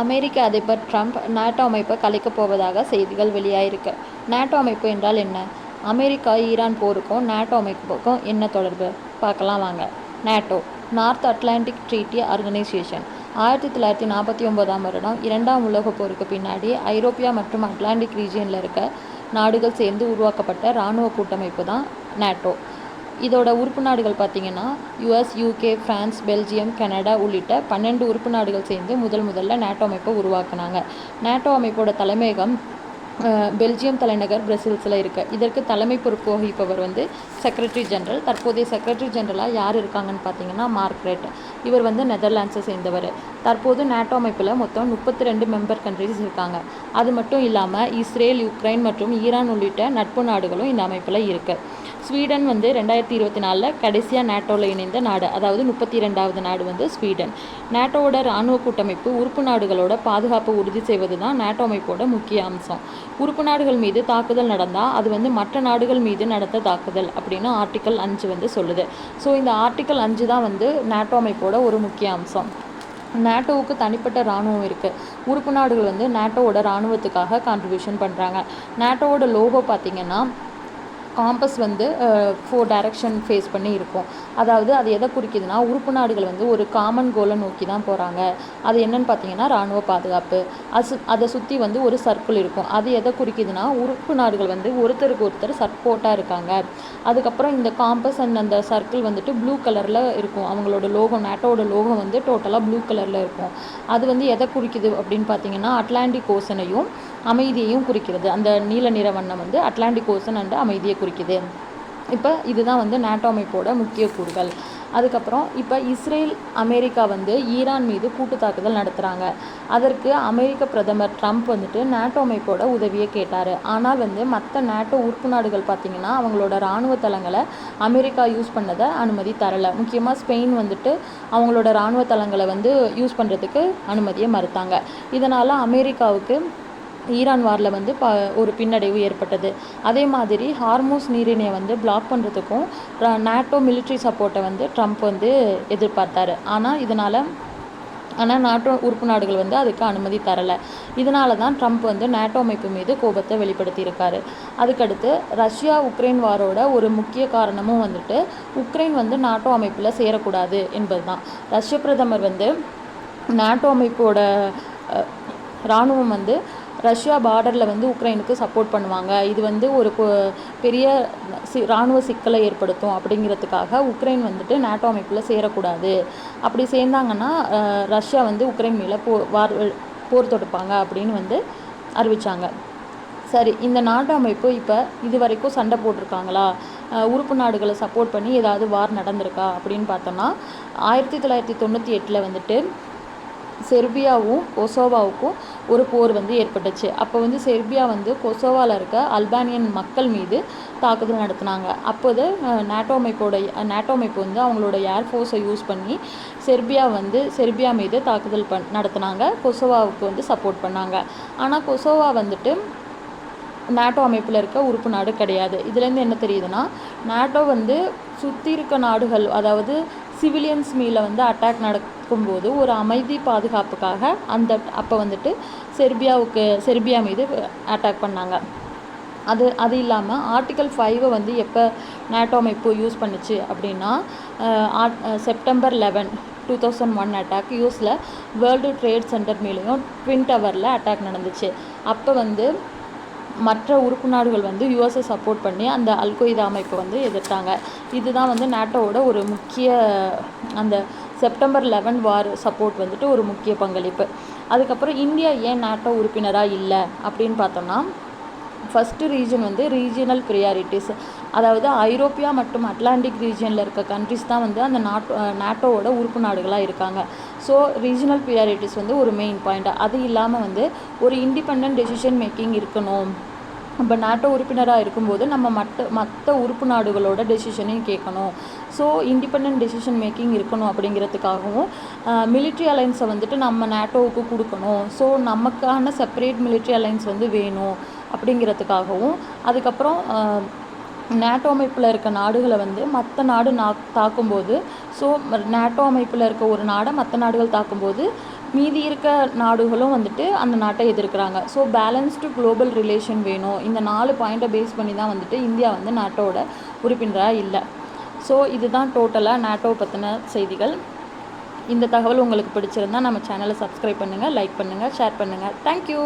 அமெரிக்க அதிபர் Trump NATO அமைப்பை கலைக்கப் போவதாக செய்திகள் வெளியாயிருக்கு. நேட்டோ அமைப்பு என்றால் என்ன? அமெரிக்கா ஈரான் போருக்கும் நேட்டோ அமைப்புக்கும் என்ன தொடர்பு? பார்க்கலாம் வாங்க. NATO North Atlantic Treaty Organisation 1949ஆம் வருடம் 2ஆம் உலகப் போருக்கு பின்னாடி ஐரோப்பியா மற்றும் அட்லாண்டிக் ரீஜியனில் இருக்க நாடுகள் சேர்ந்து உருவாக்கப்பட்ட இராணுவ கூட்டமைப்பு தான் நேட்டோ. இதோட உறுப்பு நாடுகள் பார்த்திங்கன்னா US, UK, France, Belgium, Canada உள்ளிட்ட 12 உறுப்பு நாடுகள் சேர்ந்து முதல்ல நேட்டோ அமைப்பை உருவாக்குனாங்க. நேட்டோ அமைப்போட தலைமையகம் பெல்ஜியம் தலைநகர் பிரசில்ஸில் இருக்குது. இதற்கு தலைமை பொறுப்பு வகிப்பவர் செக்ரட்டரி ஜெனரல். தற்போதைய செக்ரட்டரி ஜெனரலாக யார் இருக்காங்கன்னு பார்த்தீங்கன்னா மார்க்ரெட். இவர் நெதர்லாண்ட்ஸை சேர்ந்தவர். தற்போது நேட்டோ அமைப்பில் மொத்தம் 32 மெம்பர் கண்ட்ரிஸ் இருக்காங்க. அது மட்டும் இல்லாமல் இஸ்ரேல், யுக்ரைன் மற்றும் ஈரான் உள்ளிட்ட நட்பு நாடுகளும் இந்த அமைப்பில் இருக்குது. ஸ்வீடன் 2024 கடைசியாக நேட்டோவில் இணைந்த நாடு, அதாவது 32வது நாடு ஸ்வீடன். நேட்டோவோட இராணுவ கூட்டமைப்பு உறுப்பு நாடுகளோட பாதுகாப்பை உறுதி செய்வது தான் நேட்டோ அமைப்போட முக்கிய அம்சம். உறுப்பு நாடுகள் மீது தாக்குதல் நடந்தால் அது மற்ற நாடுகள் மீது நடந்த தாக்குதல் அப்படின்னு ஆர்டிக்கல் 5 சொல்லுது. ஸோ இந்த ஆர்டிக்கல் 5 தான் நேட்டோ அமைப்போட ஒரு முக்கிய அம்சம். நேட்டோவுக்கு தனிப்பட்ட இராணுவம் இருக்குது. உறுப்பு நாடுகள் நேட்டோவோட இராணுவத்துக்காக கான்ட்ரிபியூஷன் பண்ணுறாங்க. நேட்டோவோட லோகோ பார்த்திங்கன்னா காம்பஸ் 4 டைரக்ஷன் ஃபேஸ் பண்ணி இருக்கும். அதாவது அது எதை குறிக்குதுன்னா உறுப்பு நாடுகள் ஒரு காமன் கோலை நோக்கி தான் போகிறாங்க. அது என்னன்னு பார்த்தீங்கன்னா இராணுவ பாதுகாப்பு. அதை சுற்றி ஒரு சர்க்கிள் இருக்கும். அது எதை குறிக்குதுன்னா உறுப்பு நாடுகள் ஒருத்தருக்கு ஒருத்தர் சப்போர்ட்டாக இருக்காங்க. அதுக்கப்புறம் இந்த காம்பஸ் அண்ட் அந்த சர்க்கிள் ப்ளூ கலரில் இருக்கும். அவங்களோட லோகோ, நேட்டோவோட லோகோ டோட்டலாக ப்ளூ கலரில் இருக்கும். அது எதை குறிக்குது அப்படின்னு பார்த்தீங்கன்னா அட்லாண்டிக் ஓசனையும் அமைதியையும் குறிக்கிறது. அந்த நீல நிற வண்ணம் அட்லாண்டிக் ஓசன் அண்ட் அமைதியை குறிக்குது. இப்போ இதுதான் நேட்டோ அமைப்போட முக்கிய கூறுகள். அதுக்கப்புறம் இப்போ இஸ்ரேல், அமெரிக்கா ஈரான் மீது கூட்டு தாக்குதல் நடத்துகிறாங்க. அதற்கு அமெரிக்க பிரதமர் ட்ரம்ப் நேட்டோ அமைப்போட உதவியை கேட்டார். ஆனால் மற்ற நேட்டோ உறுப்பு நாடுகள் பார்த்திங்கன்னா அவங்களோட இராணுவ தளங்களை அமெரிக்கா யூஸ் பண்ணதை அனுமதி தரலை. முக்கியமாக ஸ்பெயின் அவங்களோட இராணுவ தளங்களை யூஸ் பண்ணுறதுக்கு அனுமதியை மறுத்தாங்க. இதனால் அமெரிக்காவுக்கு ஈரான் வாரில் ஒரு பின்னடைவு ஏற்பட்டது. அதே மாதிரி ஹார்மோஸ் நீரிணையை பிளாக் பண்ணுறதுக்கும் நேட்டோ மிலிட்ரி சப்போர்ட்டை ட்ரம்ப் எதிர்பார்த்தார். ஆனால் நாட்டோ உறுப்பு நாடுகள் அதுக்கு அனுமதி தரலை. இதனால தான் ட்ரம்ப் நேட்டோ அமைப்பு மீது கோபத்தை வெளிப்படுத்தியிருக்காரு. அதுக்கடுத்து ரஷ்யா உக்ரைன் வாரோட ஒரு முக்கிய காரணமும் உக்ரைன் நாட்டோ அமைப்பில் சேரக்கூடாது என்பது தான். ரஷ்ய பிரதமர் நேட்டோ அமைப்போட இராணுவம் ரஷ்யா பார்டரில் உக்ரைனுக்கு சப்போர்ட் பண்ணுவாங்க. இது ஒரு பெரிய இராணுவ சிக்கலை ஏற்படுத்தும். அப்படிங்கிறதுக்காக உக்ரைன் நேட்டோ அமைப்பில் சேரக்கூடாது. அப்படி சேர்ந்தாங்கன்னா ரஷ்யா உக்ரைன் மேலே போர் தொடுப்பாங்க அப்படின்னு அறிவித்தாங்க. சரி, இந்த நாட்டோ அமைப்பு இப்போ இது வரைக்கும் சண்டை போட்டிருக்காங்களா? உறுப்பு நாடுகளை சப்போர்ட் பண்ணி ஏதாவது வார் நடந்திருக்கா அப்படின்னு பார்த்தோம்னா 1998 செர்பியாவும் கொசோவாவுக்கும் ஒரு போர் ஏற்பட்டுச்சு. அப்போ செர்பியா கொசோவாவில் இருக்க அல்பானியன் மக்கள் மீது தாக்குதல் நடத்தினாங்க. அப்போது நேட்டோ அமைப்பு அவங்களோட ஏர்ஃபோர்ஸை யூஸ் பண்ணி செர்பியா மீது தாக்குதல் நடத்தினாங்க. கொசோவாவுக்கு சப்போர்ட் பண்ணாங்க. ஆனால் கொசோவா நேட்டோ அமைப்பில் இருக்க உறுப்பு நாடு கிடையாது. இதுலேருந்து என்ன தெரியுதுன்னா நேட்டோ சுற்றி இருக்க நாடுகள், அதாவது சிவிலியன்ஸ் மேலே அட்டாக் நடக்கும்போது ஒரு அமைதி பாதுகாப்புக்காக அப்போ செர்பியா மீது அட்டாக் பண்ணாங்க. அது இல்லாமல் ஆர்டிக்கல் 5 எப்போ நேட்டோ அமைப்பு யூஸ் பண்ணுச்சு அப்படின்னா செப்டம்பர் 11, 2001 அட்டாக் யூஎஸில் வேர்ல்டு ட்ரேட் சென்டர் மேலேயும் ட்வின் டவரில் அட்டாக் நடந்துச்சு. அப்போ மற்ற உறுப்பு நாடுகள் யுஎஸை சப்போர்ட் பண்ணி அந்த அல்கொய்தா அமைப்பை எதிர்த்தாங்க. இதுதான் நேட்டோவோட ஒரு முக்கிய அந்த செப்டம்பர் 11 வார் சப்போர்ட் ஒரு முக்கிய பங்களிப்பு. அதுக்கப்புறம் இந்தியா ஏன் நேட்டோ உறுப்பினராக இல்லை அப்படின்னு பார்த்தோம்னா ஃபஸ்ட்டு ரீஜனல் ப்ரியாரிட்டிஸ், அதாவது ஐரோப்பியா மற்றும் அட்லாண்டிக் ரீஜியனில் இருக்க கண்ட்ரிஸ் தான் அந்த நேட்டோவோட உறுப்பு நாடுகளாக இருக்காங்க. ஸோ ரீஜனல் ப்ரியாரிட்டிஸ் ஒரு மெயின் பாயிண்ட். அது இல்லாமல் ஒரு இண்டிபெண்ட் டெசிஷன் மேக்கிங் இருக்கணும். இப்போ நேட்டோ உறுப்பினராக இருக்கும்போது நம்ம மற்ற உறுப்பு நாடுகளோட டெசிஷனையும் கேட்கணும். ஸோ இண்டிபெண்ட் டெசிஷன் மேக்கிங் இருக்கணும். அப்படிங்கிறதுக்காகவும் மிலிட்ரி அலைன்ஸை நம்ம நேட்டோவுக்கு கொடுக்கணும். ஸோ நமக்கான செப்பரேட் மிலிட்ரி அலைன்ஸ் வேணும் அப்படிங்கிறதுக்காகவும், அதுக்கப்புறம் நேட்டோ அமைப்பில் இருக்க நாடுகளை மற்ற நாடு தாக்கும்போது, ஸோ நேட்டோ அமைப்பில் இருக்க ஒரு நாடை மற்ற நாடுகள் தாக்கும்போது மீதி இருக்க நாடுகளும் வந்துட்டு அந்த நாட்டை எதிர்க்கிறாங்க. ஸோ பேலன்ஸ்டு குளோபல் ரிலேஷன் வேணும். இந்த 4 பாயிண்ட்டை பேஸ் பண்ணி தான் வந்துட்டு இந்தியா வந்து நேட்டோட உறுப்பினராக இல்லை. ஸோ இதுதான் டோட்டலாக நேட்டோ பற்றின செய்திகள். இந்த தகவல் உங்களுக்கு பிடிச்சிருந்தா நம்ம சேனலை சப்ஸ்கிரைப் பண்ணுங்கள், லைக் பண்ணுங்கள், ஷேர் பண்ணுங்கள். தேங்க்யூ.